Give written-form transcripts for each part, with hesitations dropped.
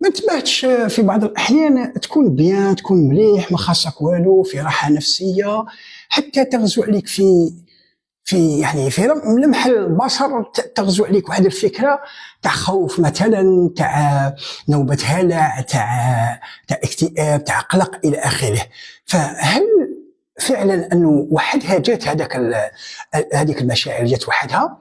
ما تبعتش في بعض الأحيان تكون بيان، تكون مليح، ما خاصك والو، في راحة نفسية، حتى تغزو عليك في لمح البصر تغزو عليك واحد الفكرة تاع خوف مثلا، تاع نوبة هلع، تاع اكتئاب، تاع قلق إلى آخره. فهل فعلا أنه وحدها جات هذيك المشاعر جات وحدها؟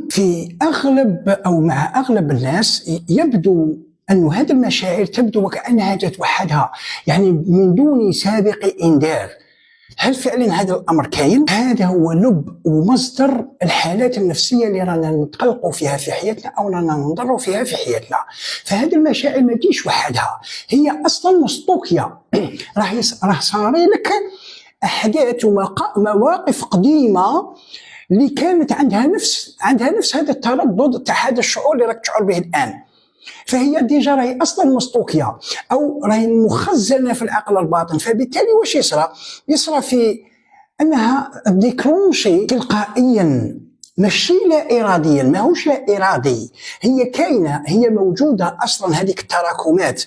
في أغلب أو مع أغلب الناس يبدو أن هذه المشاعر تبدو وكأنها جات وحدها، يعني من دون سابق إنذار. هل فعلا هذا الأمر كاين؟ هذا هو لب ومصدر الحالات النفسية اللي رانا نتقلقوا فيها في حياتنا أو رانا نضروا فيها في حياتنا. فهذه المشاعر ما تجيش وحدها، هي أصلا مستوكية. راه صاري لك أحداث ومواقف قديمة اللي كانت عندها نفس هذا التردد تاع هذا الشعور اللي راك تشعر به الآن. فهي ديجا راهي اصلا مستوكيه او راهي مخزنه في العقل الباطن. فبالتالي واش يصرى في انها ديكلونشي تلقائيا، ماشي لا اراديا، ماهوش لا ارادي، هي كاينه، هي موجوده اصلا هذيك التراكمات.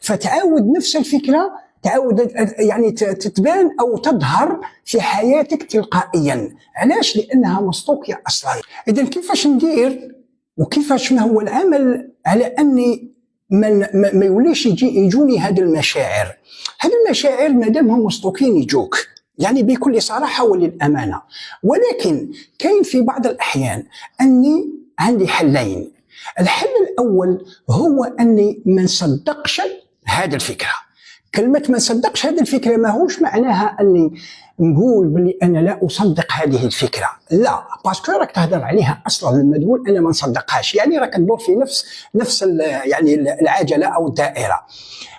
فتعاود نفس الفكره، تعاود يعني تتبان او تظهر في حياتك تلقائيا. علاش؟ لانها مستوكيه اصلا. اذا كيفاش ندير وكيفاش ما هو العمل على اني ما يوليش يجوني هذه المشاعر؟ هذه المشاعر مادام هم مستوكين يجوك، يعني بكل صراحه وللامانه. ولكن كاين في بعض الاحيان اني عندي حلين. الحل الاول هو اني ما نصدقش هذه الفكره. كلمه ما نصدقش هذه الفكره ماهوش معناها اني نقول بلي انا لا اصدق هذه الفكره، لا، باسكو راك تهضر عليها اصلا. لما تقول انا ما نصدقهاش يعني راك تدور في نفس يعني العجله او الدائره.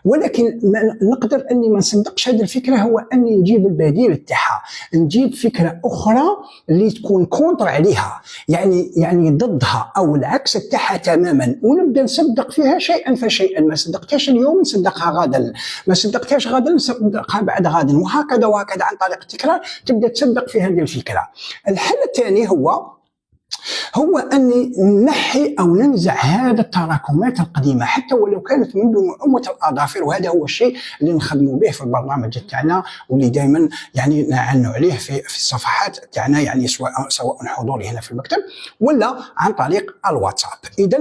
ولكن ما نقدر اني ما نصدقش هذه الفكره هو اني نجيب البديل تاعها، نجيب فكره اخرى اللي تكون كونتر عليها، يعني ضدها او العكس تاعها تماما، ونبدا نصدق فيها شيئا فشيئا. ما صدقتهاش اليوم نصدقها غدا، ما صدقتهاش غدا نصدقها بعد غد، وهكذا وهكذا عن طريق التكرار تبدا تصدق في هذه الفكره. الحل الثاني هو أن نحي أو ننزع هذا التراكمات القديمة، حتى ولو كانت منذ نعومة الأظافر. وهذا هو الشيء اللي نخدموا به في البرنامج تاعنا، واللي دائما يعني نعنوا عليه في الصفحات تاعنا، يعني سواء حضوري هنا في المكتب ولا عن طريق الواتساب. إذا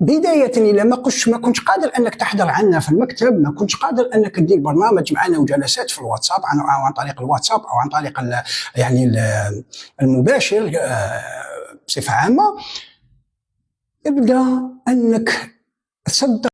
بداية إلا ما كنتش قادر أنك تحضر عنا في المكتب، ما كنتش قادر أنك تدير برنامج معنا وجلسات في الواتساب أو عن طريق الواتساب أو عن طريق يعني المباشر بصفة عامة، ابدأ أنك تصدق